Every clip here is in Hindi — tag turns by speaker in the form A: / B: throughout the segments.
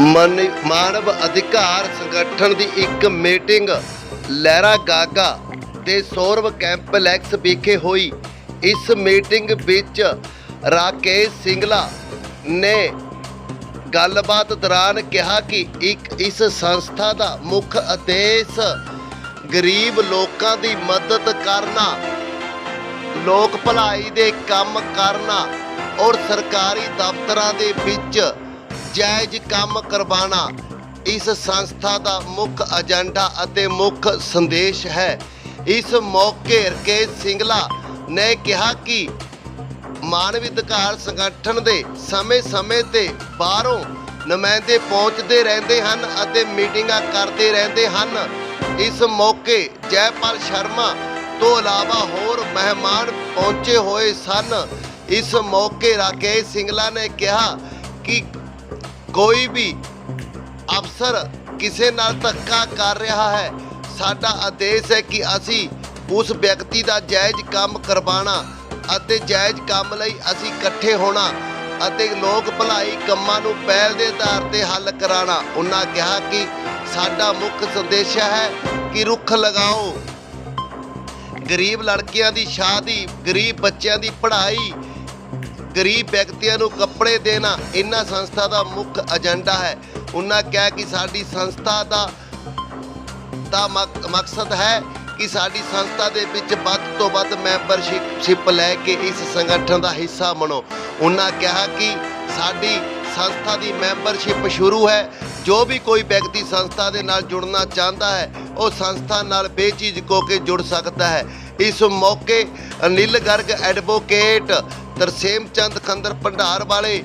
A: ਮਾਨਵ ਅਧਿਕਾਰ ਸੰਗਠਨ ਦੀ ਇੱਕ ਮੀਟਿੰਗ ਲਹਿਰਾ ਗਾਗਾ ਦੇ ਸੌਰਵ ਕੰਪਲੈਕਸ ਵਿਖੇ ਹੋਈ। ਇਸ ਮੀਟਿੰਗ ਵਿੱਚ ਰਾਕੇਸ਼ ਸਿੰਗਲਾ ਨੇ ਗੱਲਬਾਤ ਦੌਰਾਨ ਕਿਹਾ ਕਿ ਇਸ ਸੰਸਥਾ ਦਾ ਮੁੱਖ ਉਦੇਸ਼ ਗਰੀਬ ਲੋਕਾਂ ਦੀ ਮਦਦ ਕਰਨਾ, ਲੋਕ ਭਲਾਈ ਦੇ ਕੰਮ ਕਰਨਾ और सरकारी दफ्तरां दे विच जायज़ काम करवाना इस संस्था का मुख्य एजेंडा अते मुख्य संदेश है। इस मौके राकेश सिंगला ने कहा कि मानव अधिकार संगठन के समय समय ते बाहरों नुमाइंदे पहुँचते रहते हैं अते मीटिंगां करते रहते हैं। इस मौके जयपाल शर्मा तो इलावा होर मेहमान पहुँचे हुए सन। इस मौके राकेश सिंगला ने कहा कि कोई भी अफसर किसी नाल धक्का कर रहा है, साडा आदेश है कि असी उस व्यक्ति का जायज़ काम करवाना अते जायज़ काम लई असी इकट्ठे होना अते लोक भलाई कामां नूं पहल दे आधार ते हल कराना। उन्हां कहा कि साडा मुख्य संदेश है कि रुख लगाओ, गरीब लड़कियां दी शादी, गरीब बच्चों की पढ़ाई, गरीब व्यक्तियों को कपड़े देना इन्हां संस्था का मुख्य एजेंडा है। उन्होंने कहा कि साडी संस्था का मकसद है कि साडी संस्था दे विच वध तो वध मैंबरशिप लैके इस संगठन का हिस्सा बनो। उन्होंने कहा कि साडी संस्था की मैंबरशिप शुरू है। जो भी कोई व्यक्ति संस्था के नाल जुड़ना चाहता है वो संस्था नाल बेझिझक होकर जुड़ सकता है। इस मौके अनिल गर्ग एडवोकेट, तरसेम चंद खंदर भंडार वाले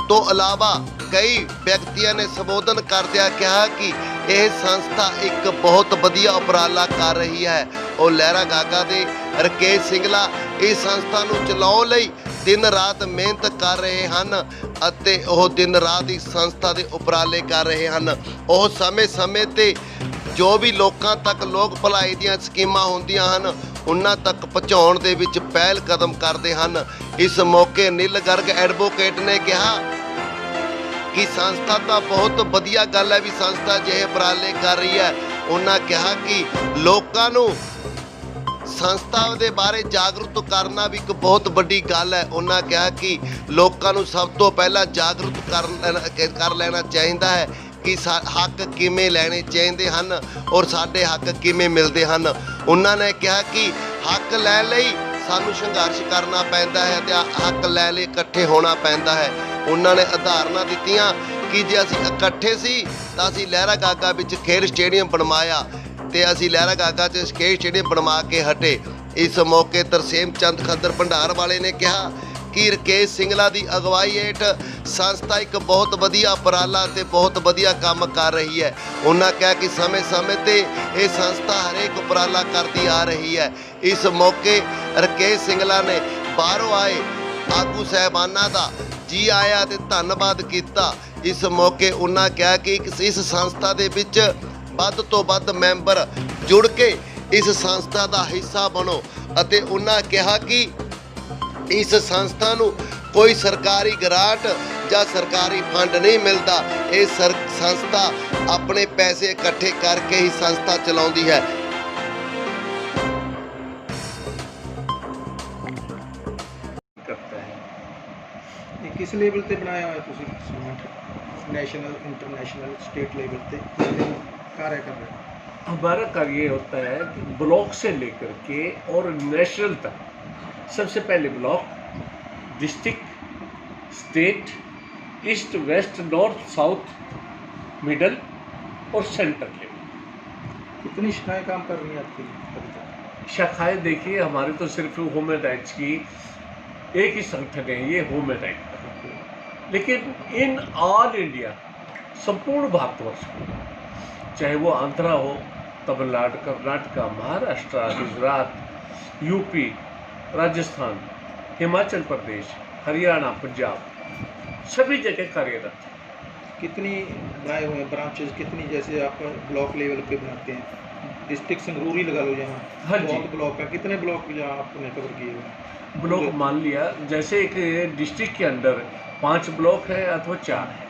A: तो अलावा कई व्यक्तियों ने संबोधन करदिया कहा कि यह संस्था एक बहुत वधिया उपराला कर रही है और लहरा गागा दे राकेश सिंगला इस संस्था नूं चलाउण लई दिन रात मेहनत कर रहे हैं अते ओह दिन रात इस संस्था के उपराले कर रहे हैं। ओह समय समय ते जो भी लोगों तक लोक भलाई दी स्कीमां होंदियां हन उन्हां तक पहुँचाउण दे विच पहल कदम करते हैं। इस मौके नील गर्ग एडवोकेट ने कहा कि संस्था तो बहुत वधिया गल है भी संस्था जिहे उपराले कर रही है। उन्होंने कहा कि लोगों नूं संस्था के बारे जागरूक करना भी एक बहुत बड़ी गल है। उन्होंने कहा कि लोगों नूं सब तो पहला जागरूक कर लेना चाहिए है कि हक किमें लैने चाहिए हैं और साडे हक किमें मिलते हैं। उन्होंने कहा कि हक लैण लई सानूं संघर्ष करना पैंदा है ते हक लै लई इकट्ठे होना पैंदा है। उन्होंने उदाहरणा दित्तियां कि जे असीं इकट्ठे सी तां असीं लहरा गागा विच खेल स्टेडियम बनवाया ते असीं लहरा गागा च खेल स्टेडियम बनवा के हटे। इस मौके तरसेम चंद खंदर भंडार वाले ने कहा कि राकेश सिंगला की अगवाई हेठ संस्था एक बहुत वधिया उपराला ते बहुत वधिया काम कर रही है। उन्होंने कहा कि समय समय ते ये संस्था हरेक उपराला करती आ रही है। इस मौके राकेश सिंगला ने बाहरों आए आगू साहबाना का जी आया ते धन्नवाद किया। इस मौके उन्होंने कहा कि इस संस्था के विच वध तो वध मैंबर जुड़ के इस संस्था का हिस्सा बनो अते उन्होंने कहा कि इस संस्था नूं कोई सरकारी ग्रांट या सरकारी फंड नहीं मिलता। ये संस्था अपने पैसे इकट्ठे करके ही संस्था चलाउंदी है।
B: ये किस लेवल ते बनाया हुआ तुसीं संगठन? नेशनल, इंटरनेशनल, स्टेट लेवल ते कार्य कर रहे हैं?
C: हमारा कार्य होता है कि ब्लॉक से लेकर के और नेशनल तक, सबसे पहले block, district, state, east, west, north, south, middle और सेंटर लेवल।
B: कितनी शाखाएं काम कर रही हैं आपकी?
C: शाखाएं देखिए हमारे तो सिर्फ ह्यूमन राइट्स की एक ही संगठन है, ये ह्यूमन राइट, लेकिन इन ऑल इंडिया संपूर्ण भारतवर्ष में, चाहे वो आंध्रा हो, तमिलनाडु, कर्नाटका, महाराष्ट्र, गुजरात, यूपी, राजस्थान, हिमाचल प्रदेश, हरियाणा, पंजाब, सभी जगह कार्यरत है।
B: कितनी बनाए हुए हैं ब्रांचेज? कितनी, जैसे आप ब्लॉक लेवल पे बनाते हैं, डिस्ट्रिक्ट संगरूर ही लगा लो जहाँ,
C: हाँ जी,
B: बहुत ब्लॉक है, कितने ब्लॉक जहाँ आपने कवर किए हुए हैं?
C: ब्लॉक मान लिया जैसे एक डिस्ट्रिक्ट के अंदर 5 ब्लॉक है अथवा 4 है,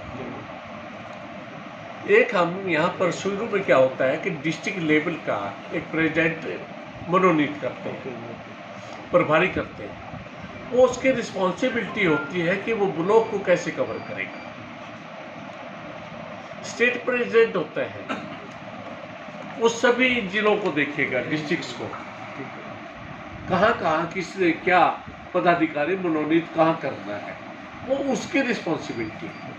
C: एक हम यहाँ पर शुरू में क्या होता है कि डिस्ट्रिक्ट लेवल का एक प्रेसिडेंट मनोनीत करते हैं, प्रभारी करते हैं। वो उसकी रिस्पॉन्सिबिलिटी होती है कि वो ब्लॉक को कैसे कवर करेगा। स्टेट प्रेसिडेंट होता है, वो सभी जिलों को देखेगा, डिस्ट्रिक्ट्स को, कहाँ कहाँ किस क्या पदाधिकारी मनोनीत कहाँ करना है, वो उसकी रिस्पॉन्सिबिलिटी है।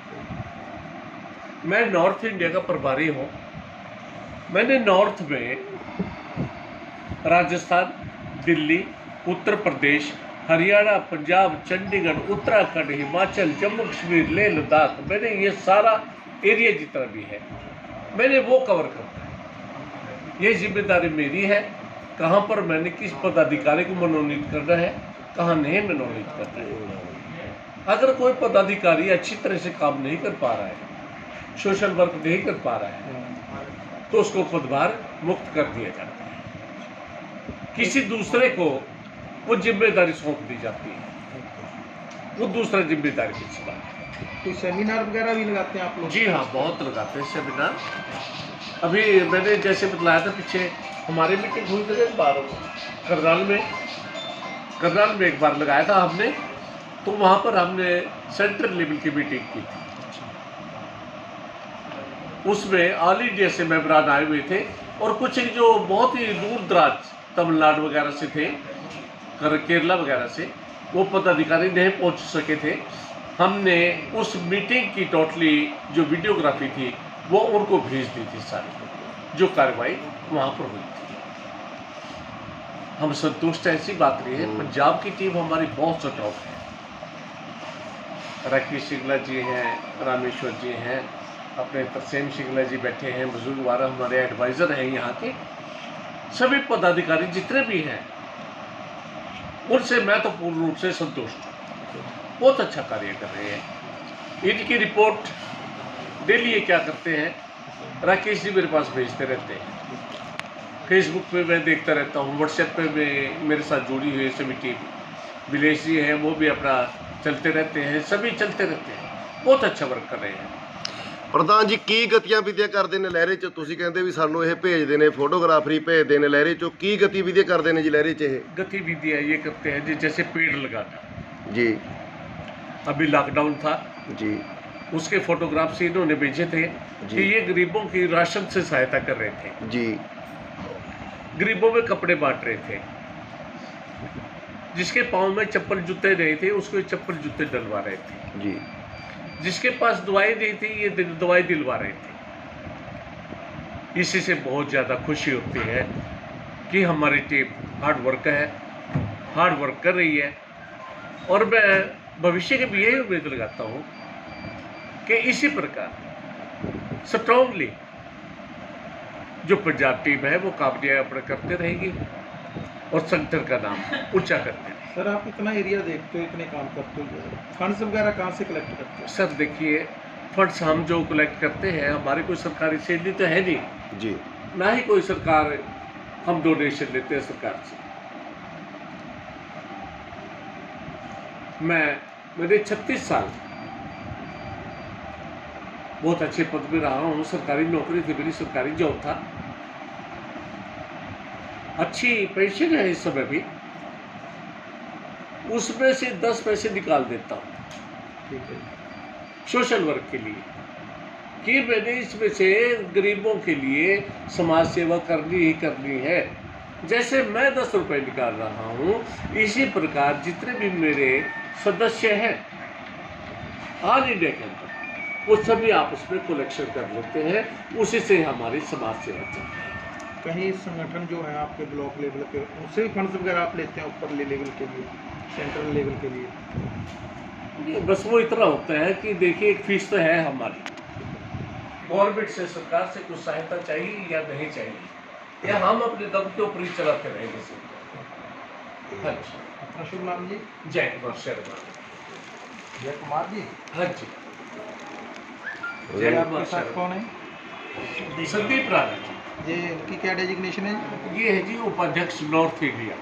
C: मैं नॉर्थ इंडिया का प्रभारी हूँ। मैंने नॉर्थ में राजस्थान, दिल्ली, उत्तर प्रदेश, हरियाणा, पंजाब, चंडीगढ़, उत्तराखंड, हिमाचल, जम्मू कश्मीर, लेह लद्दाख, मैंने ये सारा एरिया जितना भी है मैंने वो कवर करना है। ये जिम्मेदारी मेरी है, कहाँ पर मैंने किस पदाधिकारी को मनोनीत करना है, कहाँ नहीं मनोनीत करना है। अगर कोई पदाधिकारी अच्छी तरह से काम नहीं कर पा रहा है, सोशल वर्क नहीं कर पा रहा है, तो उसको पदभार मुक्त कर दिया जाता है। किसी दूसरे को वो जिम्मेदारी सौंप दी जाती है, वो दूसरा जिम्मेदारी की सवाल है।
B: कोई सेमिनार वगैरह भी लगाते हैं आप लोग?
C: जी हाँ, बहुत लगाते हैं सेमिनार। अभी मैंने जैसे बतलाया था, पीछे हमारी मीटिंग हुई थी करनाल में एक बार लगाया था हमने, तो वहाँ पर हमने सेंट्रल लेवल की मीटिंग की थी। उसमें ऑल इंडिया से मेंबरान आए हुए थे और कुछ जो बहुत ही दूर दराज तमिलनाडु वगैरह से थे, केरला वगैरह से, वो पदाधिकारी नहीं पहुंच सके थे। हमने उस मीटिंग की टोटली जो वीडियोग्राफी थी वो उनको भेज दी थी सारी, जो कार्रवाई वहाँ पर हुई थी। हम संतुष्ट हैं, ऐसी बात नहीं है। पंजाब की टीम हमारी बहुत स्ट्रॉन्ग है। राकेश सिंगला जी हैं, रामेश्वर जी हैं, अपने तरसेम सिंगला जी बैठे हैं, बुजुर्गवारा हमारे एडवाइज़र हैं यहाँ के। सभी पदाधिकारी जितने भी हैं उनसे मैं तो पूर्ण रूप से संतुष्ट हूँ। बहुत अच्छा कार्य कर रहे हैं। इनकी रिपोर्ट डेली ये क्या करते हैं, राकेश जी मेरे पास भेजते रहते हैं, फेसबुक पे मैं देखता रहता हूँ, व्हाट्सएप पे में मेरे साथ जुड़ी हुई सभी टीम, विलेश जी हैं वो भी अपना चलते रहते हैं, सभी चलते रहते हैं, बहुत अच्छा वर्क कर रहे हैं।
A: ਪ੍ਰਧਾਨ ਜੀ ਕੀ ਗਤੀਵਿਧੀਆਂ ਕਰਦੇ ਨੇ ਲਹਿਰੇ 'ਚ? ਤੁਸੀਂ ਕਹਿੰਦੇ ਵੀ ਸਾਨੂੰ ਇਹ ਭੇਜਦੇ ਨੇ, ਫੋਟੋਗ੍ਰਾਫਰੀ ਭੇਜਦੇ ਨੇ ਲਹਿਰੇ 'ਚੋਂ, ਕੀ ਗਤੀਵਿਧੀਆਂ ਕਰਦੇ ਨੇ ਜੀ ਲਹਿਰੇ 'ਚ ਇਹ?
C: गतिविधियाँ ये करते हैं जैसे पेड़ लगाना।
A: जी
C: अभी लॉकडाउन था
A: जी
C: उसके फोटोग्राफ्स इन्होंने भेजे थे कि ये गरीबों की राशन से सहायता कर रहे थे,
A: जी
C: गरीबों में कपड़े बांट रहे थे, जिसके पाँव में चप्पल जूते नहीं थे उसको चप्पल जूते डलवा रहे थे,
A: जी
C: जिसके पास दवाई नहीं थी ये दवाई दिलवा रहे थे। इसी से बहुत ज़्यादा खुशी होती है कि हमारी टीम हार्ड वर्क कर रही है। और मैं भविष्य के भी यही उम्मीद लगाता हूँ कि इसी प्रकार स्ट्रांगली जो पंजाब टीम है वो कामयाबी अपना करते रहेगी और संगठन का नाम ऊंचा करते रहेगी।
B: सर आप इतना एरिया देखते हो, इतने काम करते हो, फंड्स वगैरह कहाँ से कलेक्ट करते हो?
C: सर देखिए, फंड्स हम जो कलेक्ट करते हैं, हमारी कोई सरकारी सैलरी तो है नहीं
A: जी,
C: ना ही कोई सरकार हम डोनेशन लेते हैं सरकार से। मैंने 36 साल बहुत अच्छे पद में रहा हूँ, सरकारी नौकरी थी मेरी, सरकारी जॉब था, अच्छी पेंशन है इस समय भी, उसमें से 10 पैसे निकाल देता हूँ
B: ठीक है।
C: सोशल वर्क के लिए, कि मैंने इसमें से गरीबों के लिए समाज सेवा करनी ही करनी है। जैसे मैं 10 रुपये निकाल रहा हूँ, इसी प्रकार जितने भी मेरे सदस्य हैं ऑल इंडिया के अंदर, वो सभी आपस में कलेक्शन कर लेते हैं, उसी से हमारी समाज सेवा चलती है।
B: कहीं संगठन जो है आपके ब्लॉक लेवल पे, उससे भी फंड्स वगैरह आप लेते हैं ऊपर लेवल के लिए, सेंट्रल लेवल के लिए?
C: बस वो इतना होता है कि देखिए एक फीस तो है हमारी, गवर्नमेंट से, सरकार से कुछ सहायता चाहिए या नहीं चाहिए, या हम अपने दम के ऊपर ही चलाते रहेंगे सर। हाँ जी।
B: अपना शुभ नाम जी?
C: जय कुमार शर्मा।
B: जय कुमार जी।
C: हाँ जी।
B: जय आपके साथ कौन है?
C: संदीप राणा जी।
B: ये इनकी क्या डेजिग्नेशन है?
C: ये है जी उपाध्यक्ष नॉर्थ इंडिया।